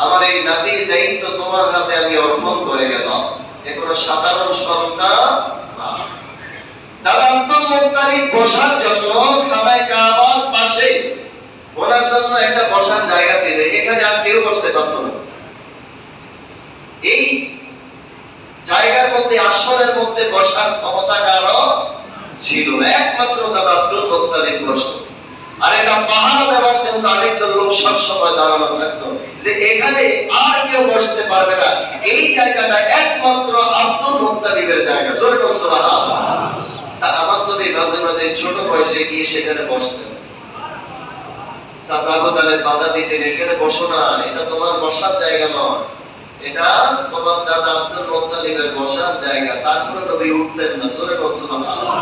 আমার এই নাতির দায়িত্ব তোমার হাতে আমি অর্পণ করে গেলাম। এ কোনো সাধারণ সন্তান না। দাদা আব্দুল মুত্তালিব বসার জন্য খানায় কাবার পাশে ওনার জন্য একটা বসার জায়গা ছিল, এখানে আর কেউ বসতে পারত না। এই জায়গার মধ্যে, আসনের মধ্যে বসার ক্ষমতা কারো ছিল না, একমাত্র দাদা আব্দুল মুত্তালিব বসত। আর এটা পাহাড় দেওয়ার জন্য আরেকজন লোক সবসময় দাঁড়ানো থাকতো, যে এখানে আর কেউ বসতে পারবে না, এই জায়গাটা একমাত্র আব্দুল মুত্তালিবের জায়গা। জোরে বলো সুবহানাল্লাহ। তা আমার নবী মাঝে মাঝে ছোট বয়সে গিয়ে সেখানে বসতেন। চাচা আবু তালেব বাধা দিতেন, এখানে বসো না, এটা তোমার বসার জায়গা নয়, এটা তোমার দাদা আব্দুল মুত্তালিবের বসার জায়গা। তারপরে নবী উঠতেন না। জোরে বলো সুবহানাল্লাহ।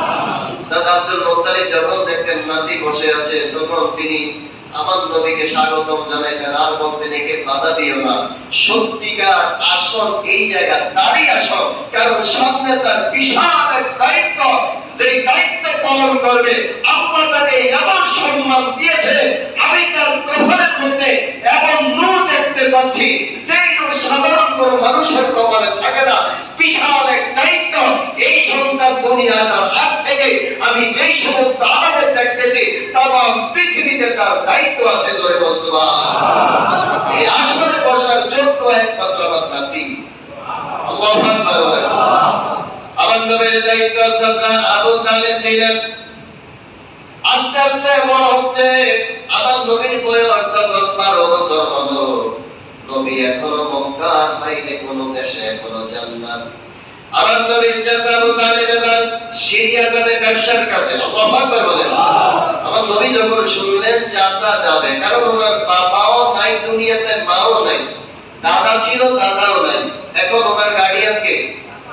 দাদা আব্দুল মুত্তালিব যখন দেখতেন নাতি বসে আছে, তখন তিনি আমার নবীকে স্বাগতম জানাইতেন আর বলতেন, একে বাধা দিও না, সত্যিকার আসল এই জায়গা তারই আসল, কারণ সামনে তার বিশাল এক দায়িত্ব, সেই দায়িত্ব পালন করবে। আল্লাহ তাকে এমন সম্মান দিয়েছে, আমি তার কপালের মধ্যে এমন নূর দেখতে পাচ্ছি, সেই নূর সাধারণ কোনো মানুষের কপালে থাকে না। বিশাল এক দায়িত্ব। এই সন্তান দুনিয়া আসার আগ থেকে আমি যেই সমস্ত আলামত দেখতেছি, তামাম পৃথিবীতে তার দায়িত্ব আছে। জোরে বল সুবহানাল্লাহ। এই আসনে বসার যোগ্য একমাত্র আমার নাতি। আল্লাহু আকবার। আমার নবীর দায়িত্ব চাচা আবু তালেব নিলেন। আস্তে আস্তে বড় হচ্ছে। আমার নবীর বয়স তখন 12 বছর হলো। নবী এখনো মক্কার বাইরে কোনো দেশে এখনো যান না। আমার নবীর চাচা আবু তালেব এবার সিরিয়া যাবে ব্যবসার কাজে। আল্লাহু আকবার বলেন। আমার নবী যখন শুনলেন চাচা যাবে, কারণ ওনার বাবাও নাই দুনিয়াতে, মাও নাই, দাদা ছিল দাদাও নাই, এখন ওনার গার্ডিয়ান কে?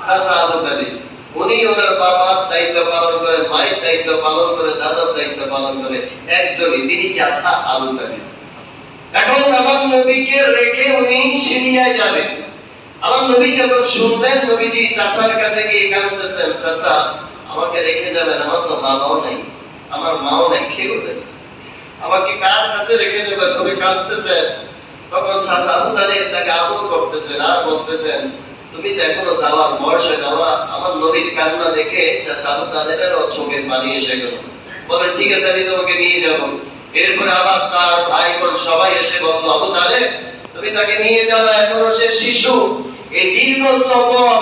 চাচা আবু তালেব। উনি ওনার বাবার দায়িত্ব পালন করে, মায়ের দায়িত্ব পালন করে, দাদার দায়িত্ব পালন করে, একজনই, তিনি চাচা আবু তালেব। এখন আমার নবীকে রেখে উনি সিরিয়ায় যাবেন। আমার নবী যখন শুনলেন, নবীজি চাচার কাছে গিয়ে কাঁদতেছেন, চাচা আমাকে রেখে যাবেন, আমার তো বাবাও নাই, আমার মাও নাই, কেউ নেই, আমাকে কার কাছে রেখে যাবেন? নবী কাঁদতেছেন। তখন চাচা আবু তালেব তাকে আদর করতেছেন আর বলতেছেন, তুমি তো এখনো যাওয়ার বয়স হয় না। আমার নবীর কান্না দেখে চাচা আবু তালেবেরও চোখের পানি এসে গেল। বলেন, ঠিক আছে, আমি তোমাকে নিয়ে যাব। এরপরে আবার তার ভাই বোন সবাই এসে বলল, আবু তালেব তুমি তাকে নিয়ে যাবে, এখনো সে শিশু, এই দীর্ঘ সফর,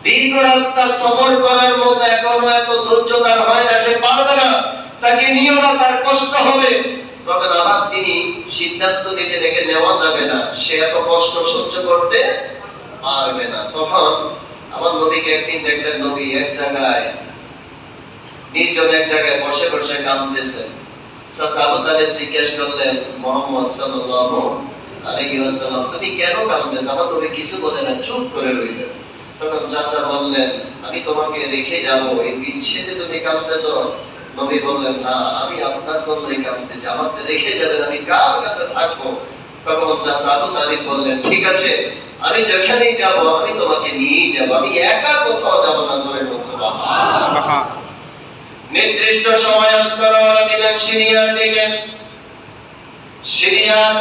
দীর্ঘ রাস্তা সফর করার মতো এখনো এত ধৈর্য তার হয় না, সে পারবে না, তাকে নিও না, তার কষ্ট হবে। যখন আবার তিনি সিদ্ধান্ত নিতে দেখে নেওয়া যাবে না, সে এত কষ্ট সহ্য করতে পারবে না, তখন আমার নবীকে একদিন দেখলেন, নবী এক জায়গায় নির্জন এক জায়গায় বসে বসে কাঁদতেছেন। চাচা আবু তালেব জিজ্ঞেস করলেন, মুহাম্মদ সাল্লাল্লাহু আলাইহি ওয়াসাল্লাম তুমি কেন কাঁদতেছ? আমার নবী কিছু বলে না, চুপ করে রইলেন। তখন চাচা বললেন, আমি তোমাকে রেখে যাব, এই বিচ্ছেদে তুমি কাঁদতেছ? নবী বললেন, না, আমি আপনার জন্যই কাঁদতেছি, আমাকে রেখে যাবেন, আমি কার কাছে থাকবো? তখন চাচা আবু তালেব বললেন, ঠিক আছে, আমি যেখানেই যাব আমি তোমাকে নিয়েই যাব, আমি একা কোথাও যাব না। জোরে বল সুবহানাল্লাহ। নির্দিষ্ট সময় আসতে রওনা দিলেন সিরিয়ার দিকে। সিরিয়ার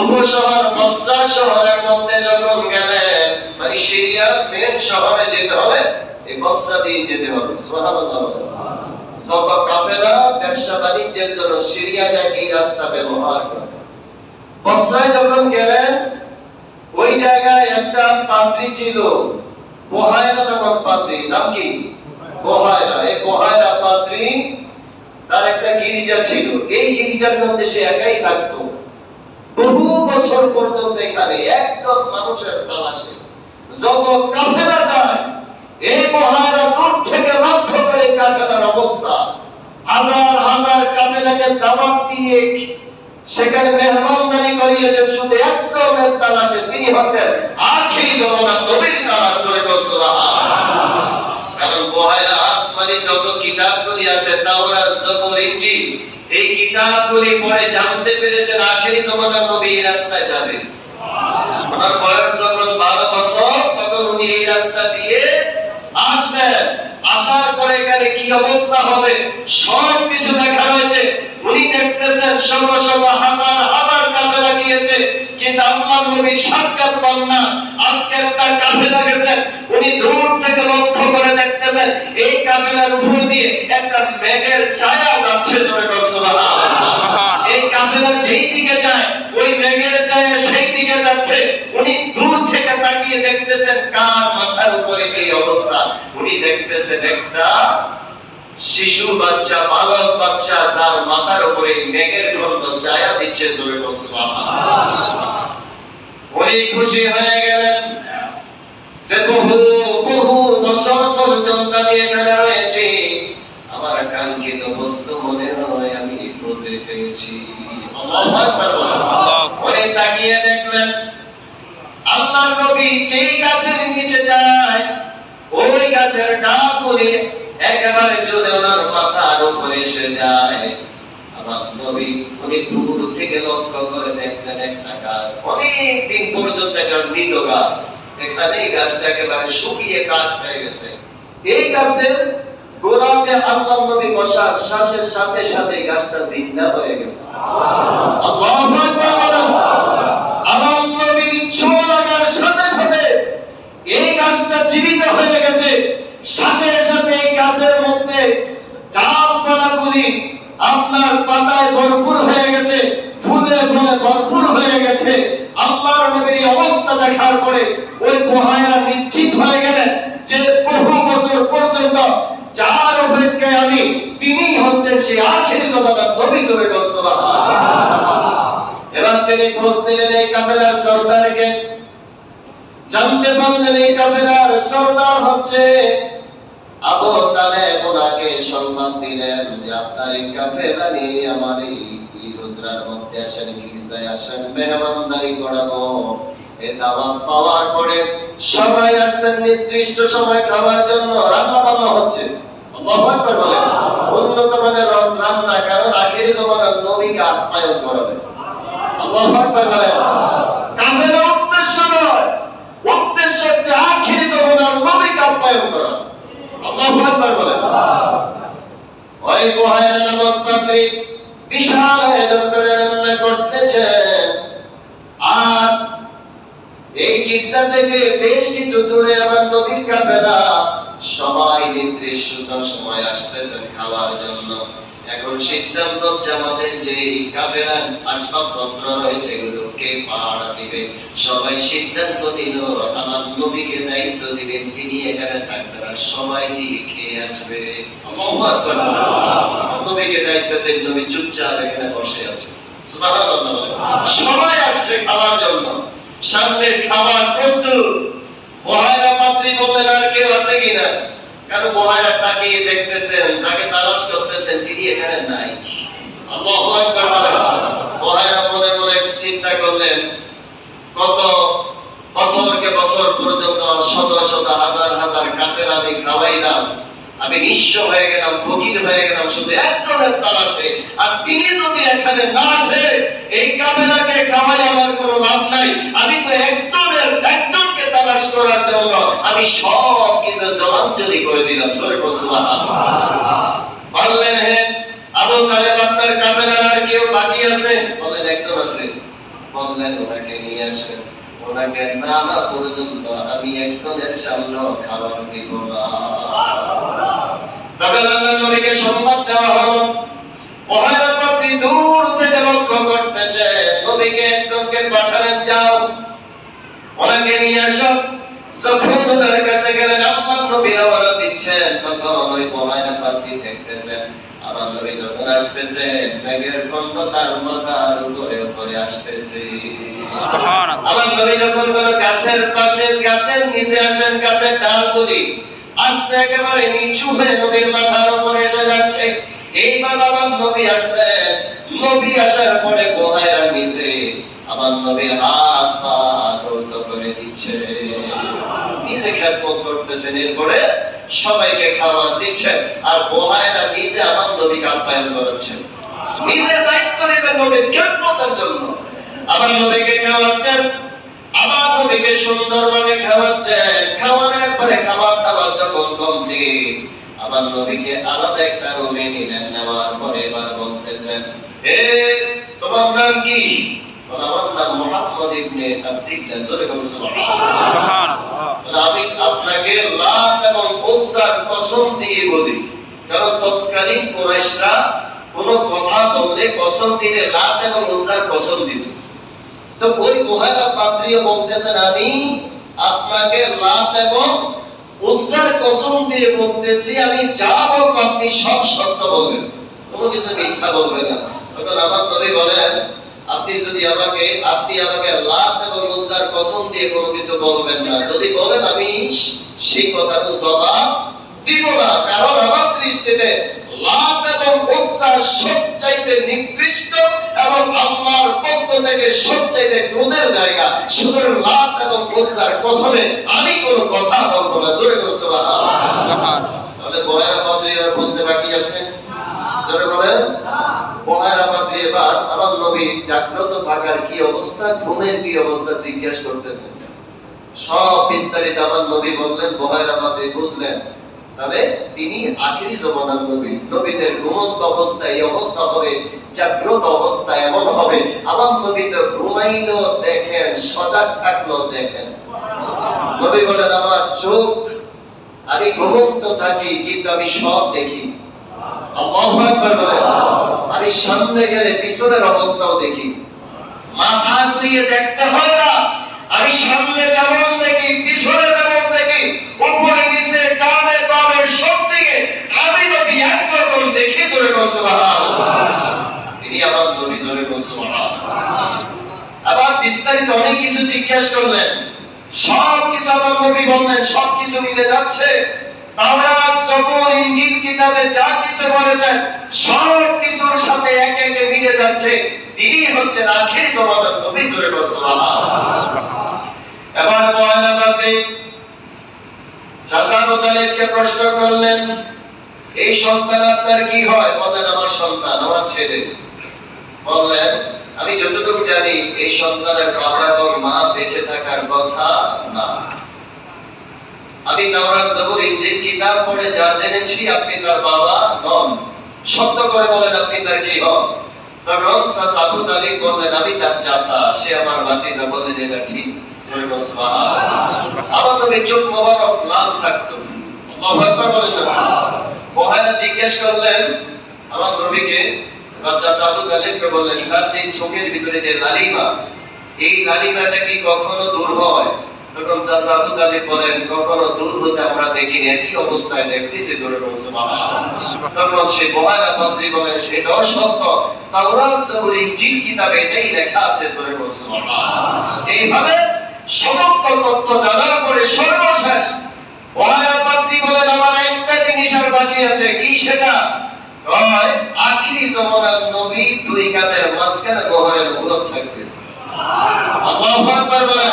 উপশহর বসরা শহরের মধ্যে যখন গেলেন, মানে সিরিয়ার মেন শহরে যেতে হলে এই বসরা দিয়ে যেতে হবে। সুবহানাল্লাহ। যত কাফেলা ব্যবসা বাণিজ্যের জন্য সিরিয়া যায় এই রাস্তা ব্যবহার করে। বসরায় যখন গেলেন, ওই জায়গায় একটা পাদ্রী ছিল, বুহায়রা নামক পাদ্রী। নাম কি? বুহায়রা। এই বুহায়রা পাদ্রী, তার একটা গির্জা ছিল, এই গির্জার মধ্যে সে একাই থাকতো। বহু বছর পর্যন্ত এখানে একজন মানুষের তালাশে যত কাফেলা যায়, এই বুহায়রা দূর থেকে লক্ষ্য করে কাফেলার অবস্থা, হাজার হাজার কাফেলাকে দাওয়াত দিয়ে সেখানে মেহমানদারি করিয়েছেন শুধু একজনের তালাশে, তিনি হচ্ছেন আখিরি জামানার নবীর তালাশ। জোরে বল সুবহানাল্লাহ। কারণ বুহায়রা আসমানি যত কিতাবগুলি আছে, তাওরাত, জবুর, ইনজিল, এই কিতাবগুলি পড়ে জানতে পেরেছেন আখিরি জামানার নবী এই রাস্তায় যাবে। ওনার বয়স যখন 12 বছর, তখন উনি এই রাস্তা দিয়ে আসবেন। আসার পরে এখানে কি অবস্থা হবে সব কিছু দেখা হয়েছে। উনি দেখতেছেন শত শত হাজার হাজার কাফেলা গিয়েছে, কিন্তু কিন্তু আল্লাহর নবী সাক্ষাৎ পান না। আজকে একটা কাফেলা গেছে, উনি দূর থেকে লক্ষ্য করে দেখতেছেন এই কাফেলার উপর দিয়ে একটা মেঘের ছায়া যাচ্ছে, জোরে বল সুবহানাল্লাহ। এই কাফেলা যেই দিকে যায় ওই মেঘের ছায়া সেই দিকে যাচ্ছে। উনি দূর থেকে তাকিয়ে দেখতেছেন কার মাথার উপরে এই অবস্থা। উনি দেখতেছেন একটা শিশু বাচ্চা, বালক বাচ্চা, যার মাথার উপরে মেঘের খন্ড ছায়া দিচ্ছে, জোরে বল সুবহানাল্লাহ। উনি খুশি হয়ে গেলেন যে বহু বহু বছর পর্যন্ত আমি এখানে রয়েছি, আমার কাঙ্ক্ষিত বস্তু মনে হয় আমি খুঁজে পেয়েছি। আল্লাহু আকবার। উনি তাকিয়ে দেখলেন আল্লাহর নবী যেই গাছের নিচে যায় ওই গাছের ডালগুলি একেবারে যদি ওনার মাথার উপরে এসে যায়। আমার নবী উনি দূর থেকে লক্ষ্য করে দেখলেন একটা গাছ, অনেক দিন পর্যন্ত একটা মৃত গাছ, এখানে এই গাছটা একেবারে শুকিয়ে কাঠ হয়ে গেছে। এই গাছের গোড়াতে আল্লাহর নবী বসার শ্বাসের সাথে সাথে এই গাছটা জিন্দা হয়ে গেছে। আল্লাহু আকবার। আমার নবীর ছোঁয়া লাগার সাথে সাথে এই গাছটা জীবিত হয়ে গেছে। সাথে সাথে এই গাছের মধ্যে ডালপালাগুলি আপনার পাতায় ভরপুর হয়ে গেছে, ফুলে ফলে ভরপুর হয়ে গেছে। আল্লাহর নবীর এই অবস্থা দেখার পরে ওই বুহায়রা নিশ্চিত হয়ে গেলেন যে বহু বছর পর্যন্ত যার অপেক্ষায় আমি, তিনিই হচ্ছেন সেই আখিরি জামানার নবী, জোরে বল সুবহানাল্লাহ। এবার তিনি খোঁজ নিলেন এই কাফেলার সরদারকে, জানতে পারলেন এই কাফেলার সরদার হচ্ছে আবু তালেব। ওনাকে সংবাদ দিলেন যে আপনার এই কাফেলা নিয়ে আমার এই রোজরার মধ্যে আসেন, গির্জায় আসেন, মেহমানদারি করাবো। এই দাওয়াত পাওয়ার পরে সবাই আসছেন নির্দিষ্ট সময় খাবার জন্য, রান্না বান্না হচ্ছে। আল্লাহু আকবার বলেন। উন্নত মানের রান্না, কারণ আখিরি জামানার নবীকে আপ্যায়ন করাবে। আল্লাহু আকবার বলেন। কাফেলার উদ্দেশ্য নয়, উদ্দেশ্য হচ্ছে আখিরি জামানার নবীকে আপ্যায়ন করা। আল্লাহু আকবার বলেন। ওই বুহায়রা নামক পাত্রী বিশাল আয়োজন করে রান্না করতেছে। আর এই গির্জা থেকে বেশ কিছু দূরে আমার নবীর কাফেলা, সবাই নির্দিষ্ট সময় আসতেছেন খাওয়ার জন্য। এখন সিদ্ধান্ত হচ্ছে আমাদের যে কাফেলার আসবাবপত্র রয়েছে এগুলোকে পাহারা দিবে। সবাই সিদ্ধান্ত নিল আমার নবীকে দায়িত্ব দিবেন, তিনি এখানে থাকবেন আর সবাই যে খেয়ে আসবে। আল্লাহু আকবার। নবীকে দায়িত্ব দেন, নবী চুপচাপ এখানে বসে আছে। সুবহানাল্লাহ। সবাই আসছে খাওয়ার জন্য, সামনের খাবার প্রস্তুত। বুহায়রা পাত্রী বললেন আর কেউ আছে কিনা? কারণ বুহায়রা তাকিয়ে দেখতেছেন, যাকে তালাশ করতেছেন তিনি এখানে নাই। আল্লাহু আকবার। বুহায়রা মনে মনে চিন্তা করলেন কত বছরকে বছর পর্যন্ত শত শত হাজার হাজার কাফেলা আমি খাওয়াইলাম, আমি নিঃস্ব হয়ে গেলাম, ফকির হয়ে গেলাম শুধু একজনের তালাশে। আর তিনি যদি এখানে না আসে এই কাফেলাকে খাওয়াই আমার কোনো লাভ নাই। আমি তো একজনকে তালাশ করার জন্য আমি সব কিছু জলাঞ্জলি করে দিলাম। জোরে বল সুবহানাল্লাহ। বললেন হে আবু তালেব, আপনার কাফেলার আর কেউ বাকি আছে? বললেন একজন আছে। বললেন ওনাকে নিয়ে আসেন। ওনাকে না না পর্যন্ত আমি একজনের সামনে খাবার দিব না। তখন আল্লাহর নবীকে সংবাদ দেওয়া হলো। বুহায়রা পাত্রী দূর থেকে লক্ষ্য করতেছে, নবীকে একজনকে পাঠালেন, যাও ওনাকে নিয়ে আসো। যখন ওনার কাছে গেলেন আল্লাহর নবী রওনা দিচ্ছেন, তখন ওই বুহায়রা পাত্রী দেখতেছেন আমার নবী যখন আসতেছেন মেঘের খন্ড তার মাথার উপরে উপরে আসতেছে। সুবহানাল্লাহ। আমার নবী যখন কোন গাছের পাশে, গাছের নিচে আসেন, গাছের ডালগুলি আস্তে একেবারে নিচু হয়ে নবীর মাথার উপরে এসে যাচ্ছে। এইবার আমার নবী আসছেন। নবী আসার পরে বুহায়রা নিজে আমার নবীর হাত পা ধৌত করে দিচ্ছে, নিজে খেদমত করতেছেন, এরপরে সবাইকে খাবার দিচ্ছেন। আর বুহায়রা নিজে আমার নবীকে আপ্যায়ন করাচ্ছেন, নিজের দায়িত্ব নেবেন নবীর খেদমতের জন্য। আমার নবীকে খাওয়াচ্ছেন, আমার নবীকে সুন্দরভাবে খাওয়াচ্ছেন। খাওয়ানোর পরে খাবার দাবার যখন কমপ্লিট, আমার নবীকে আলাদা একটা রুমে নিলেন। নেওয়ার পরে এবার বলতেছেন, এ তোমার নাম কি? আমার নাম মুহাম্মদ ইবনে আব্দুল্লাহ, জোরে বলুন সুবহানাল্লাহ। আমি আপনাকে লাত এবং উজ্জার কসম দিয়ে বলি, কারণ তৎকালীন কুরাইশরা কোন কথা বললে কসম দিলে লাত এবং উজ্জার কসম দিত। তো ওই গোহালা পাত্রীও বলতেছেন, আমি আপনাকে লাত এবং উজ্জার কসম দিয়ে বলতেছি, আমি যা বলবো আপনি সব সত্য বলবেন, কোনো কিছু মিথ্যা বলবেন না। তখন আমার নবী বলেন, আপনি আমাকে লাত এবং উজ্জার কসম দিয়ে কোনো কিছু বলবেন না, যদি বলেন আমি সেই কথার জবাব দিব না, কারণ আমার দৃষ্টিতে লাত এবং উজ্জা সবচাইতে নিকৃষ্ট এবং আল্লাহর পক্ষ থেকে সবচাইতে ক্রোধের জায়গা। সুতরাং লাত এবং উজ্জার কসমে আমি কোনো কথা বলবো না, জোরে বলুন সুবহানাল্লাহ। তাহলে বহেরা পাদ্রীরা বুঝতে বাকি আছে, জোরে বলেন। বহেরা পাদ্রী এবার আমার নবী জাগ্রত থাকার কি অবস্থা, ঘুমের কি অবস্থা জিজ্ঞেস করতেছেন। সব বিস্তারিত আমার নবী বললেন, বহেরা পাদ্রী বুঝলেন। তাহলে তিনি আখেরি জমানার নবী, নবীদের ঘুমন্ত অবস্থায় এই অবস্থা হবে, জাগ্রত অবস্থা এমন হবে। আমার নবী তো ঘুমাইলো দেখেন, সজাগ থাকলো দেখেন। নবী বলেন, আমার চোখ, আমি ঘুমন্ত থাকি কিন্তু আমি সব দেখি। আল্লাহু আকবার বলেন। আমি সামনে গেলে পিছনের অবস্থাও দেখি, মাথা ঘুরিয়ে দেখতে হয় না। আমি সামনে যেমন দেখি, পিছনে যেমন দেখি, উপরে নিচে ডানে বামে সব দিকে আমি নবী একরকম দেখি, জোরে বলুন সুবহানাল্লাহ। তিনি আমার নবী, জোরে বলুন সুবহানাল্লাহ। আবার বিস্তারিত অনেক কিছু জিজ্ঞেস করলেন, সব কিছু আমার নবী বললেন, সব কিছু মিলে যাচ্ছে। তাওরাত, জবুর, ইনজিল কিতাবে যা কিছু বলেছেন সব কিছুর সাথে এক একে মিলে যাচ্ছে। তিনি হচ্ছেন আখেরি জমানার নবী, জোরে বলুন সুবহানাল্লাহ। এবার পয়লা বাদে চাচা আবু তালেবকে প্রশ্ন করলেন, এই সন্তান আপনার কি হয়? বললেন, আমার সন্তান, আমার ছেলে। বললেন, আমি যতটুকু জানি এই সন্তানের বাবা এবং মা বেঁচে থাকার কথা না। আমি তাওরাত, জবুর, ইনজিল কিতাব পড়ে যা জেনেছি আপনি তার বাবা নন। সত্য করে বলেন, আপনি তার কি হন? তখন চাচা আবু তালেব বললেন, আমি তার চাচা, সে আমার ভাতিজা। বললেন, এটা ঠিক। আমার নবী চোখ মোবারক লাল থাকতো। আল্লাহু আকবার বলেন না। বহেরা জিজ্ঞেস করলেন আমার নবীকে, চাচা আবু তালেবকে বললেন, তার যে চোখের ভিতরে যে লালিমা, এই লালিমাটা কি কখনো দূর হয়? তখন চাচা আবু তালেব বলেন, কখনো দূর হতে আমরা দেখিনি, একই অবস্থায় দেখতেছি, জোরে বলুন সুবহানাল্লাহ। তখন সে বহেরা পাদ্রী বলেন, সেটাও সত্য, তাওরাত, জবুর, ইনজিল কিতাবে এটাই লেখা আছে, জোরে বলুন সুবহানাল্লাহ। এইভাবে সমস্ত তথ্য জানার পরে সর্বশেষ বহেরা পাদ্রী বলেন, আমার একটা জিনিস আর বাকি আছে। কি সেটা? আখেরি জমানার নবী দুই কাঁধের মাঝখানে বহরে নবুয়ত থাকবে। আল্লাহু আকবার বলেন।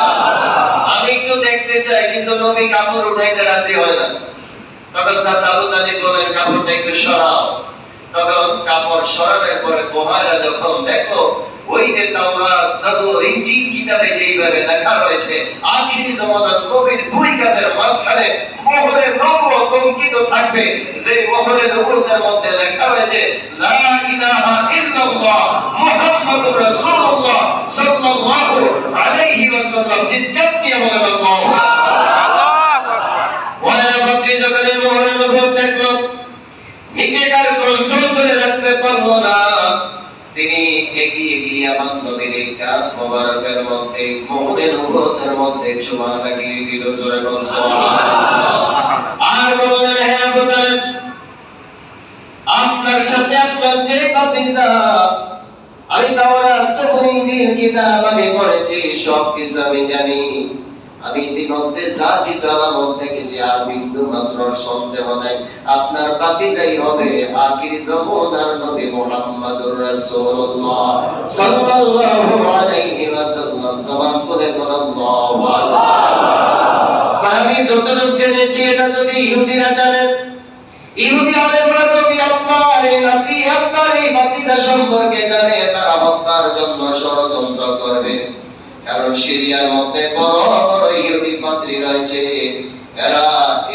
আমি একটু দেখতে চাই, কিন্তু নবী কাপড় উঠাইতে রাজি হয় না। তখন চাচা আবু তালেব বলেন, কাপড়টা একটু সরাও। তখন কাপড় সরানোর পরে বহেরা যখন দেখলো, ওই যে তাওরাত, জবুর, ইনজিল কিতাবে যেইভাবে লেখা রয়েছে, আখেরি জামানার নবীর দুই কাঁধের মাঝখানে মোহরে নবুয়ত অঙ্কিত থাকবে। যে মোহরে নবুয়তের মধ্যে লেখা রয়েছে, লা ইলাহা ইল্লাল্লাহ মুহাম্মাদুর রাসূলুল্লাহ সাল্লাল্লাহু আলাইহি ওয়াসাল্লাম। জিজ্ঞাসা দিয়ে বলেন, আল্লাহু আকবার। বহেরা পাদ্রী যখন এই মোহরে নবুয়ত দেখলো, নিজেকে আর কন্ট্রোল করে রাখতে পারলো না। তিনি এগিয়ে গিয়ে আমার নবীর কাঁধ মোবারকের মধ্যে, মোহরে নবুয়তের মধ্যে চুমা লাগিয়ে দিল, জোরে বলুন সুবহানাল্লাহ। আর বললেন, হে আবু তালেব, আপনার সাথে আপনার যে ভাতিজা, আমি তাওরাত, জবুর, ইনজিল কিতাব আমি পড়েছি, সব কিছু আমি জানি। আমি ইতিমধ্যে যা কিছু আলামত দেখেছি, আর বিন্দু মাত্র সন্দেহ নাই, আপনার ভাতিজাই হবে আখির জামানার নবী মুহাম্মদুর রাসূলুল্লাহ সাল্লাল্লাহু আলাইহি ওয়াসাল্লাম। জবান করে বলেন, আল্লাহু আকবার। আমি যতটুকু জেনেছি, এটা যদি ইহুদিরা জানে, ইহুদি আলেমরা যদি আপনার এই নাতি, আপনার এই ভাতিজা সম্পর্কে জানে, তারা হত্যার জন্য ষড়যন্ত্র করবে। কারণ সিরিয়ার মধ্যে বড় বড় ইহুদি পাদ্রী রয়েছে, এরা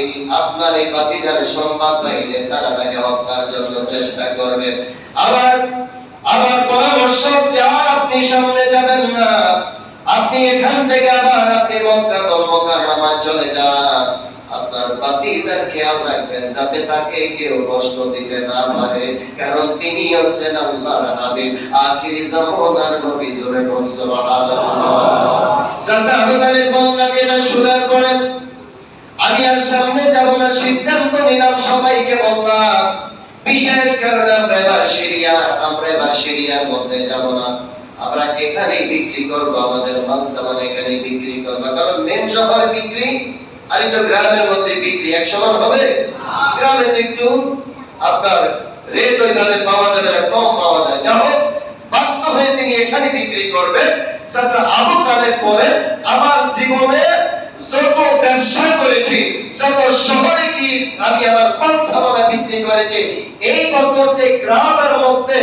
এই আপনার এই ভাতিজার সংবাদ পাইলে তারা তাকে হত্যার জন্য চেষ্টা করবে। আবার আমার পরামর্শ যা আপনি সামনে যাবেন না, আপনি এখান থেকে আবার আপনি মক্কাতুল মুকাররমায় চলে যান। আপনার ভাতিজার খেয়াল রাখবেন যাতে তাকে কেউ কষ্ট দিতে না পারে, কারণ তিনি হচ্ছেন আল্লাহর হাবিব, আখির জামানার নবী। জোরে বল সুবহানাল্লাহ। চাচা আবু তালিব বললেন না শুনার পরে আমি আর সামনে যাব না, সিদ্ধান্ত নিলাম সবাইকে বললাম বিশেষ কারণে আমরা এবার সিরিয়ার মধ্যে যাব না, আমরা এখানেই বিক্রি করব, আমাদের মাল সামান এখানেই বিক্রি করব, কারণ মেন শহরে বিক্রি আর একটু গ্রামের মধ্যে বিক্রি এক সমান হবে। গ্রামে তো একটু আপনার রেট ওইভাবে পাওয়া যাবে না, কম পাওয়া যায়। যা হোক বাধ্য হয়ে তিনি এখানে বিক্রি করবেন। চাচা আবু তালেব পরে আমার জীবনে যত ব্যবসা করেছি, যত শহরে কি আমি আমার পাঁচসামানা বিক্রি করেছি, এই বছর যে গ্রামের মধ্যে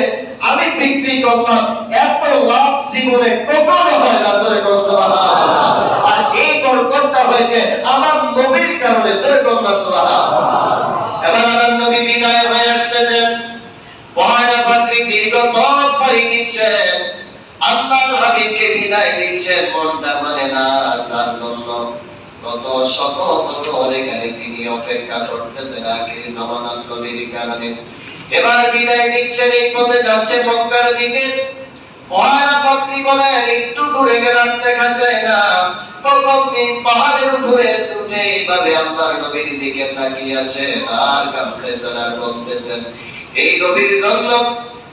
আমি বিক্রি করলাম এত লাভ জীবনে কখনো হয় না। সুবহানাল্লাহ। আর এই বরকতটা হয়েছে আমার নবীর কারণে। সুবহানাল্লাহ। এবার আমার নবী বিদায় হয়ে আসতেছেন, পয়লা পাত্রী দীর্ঘ পথ পাড়ি দিচ্ছেন, আল্লাহর হাবিবকে বিদায় দিচ্ছেন। মনটা মানে না, যার জন্য কত শত বছর এখানে তিনি অপেক্ষা করতেছেন আখির জামানার নবীর কারণে। এবার বিদায় দিচ্ছেন, এই পথে যাচ্ছে মক্কার দিকে। পয়লা পাত্রী বলেন একটু দূরে গেলে দেখা যায় না, তখন তিনি পাহাড়ের উপরে উঠে এইভাবে আল্লাহর নবীর দিকে তাকিয়ে আছেন আর কাঁদতেছেন আর বলতেছেন, এই নবীর জন্য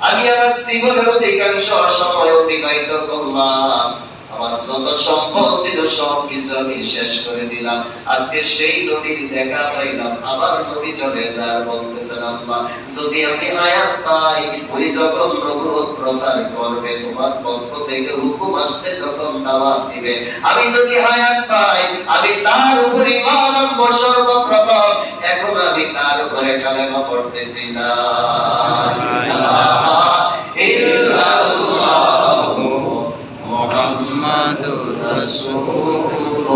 আমি আমার জীবনের অধিকাংশ সময় অতিবাহিত করলাম, আমার যত সম্পদ ছিল সবকিছু আমি শেষ করে দিলাম, আজকে সেই নবীর দেখা পাইলাম, আবার নবী চলে যায়। বলতেছেন আল্লাহ যদি আমি হায়াত পাই, ওই যখন নবুয়ত প্রচার করবে, তোমার পক্ষ থেকে হুকুম আসবে, যখন দাওয়াত দিবে, আমি যদি হায়াত পাই, আমি তার উপরে ঈমান আনবো সর্বপ্রথম। এখন আমি তার উপরে কালেমা পড়তেছি না ইলাহা ইল্লাল্লাহু মুহাম্মাদুর রাসূলুল্লাহ।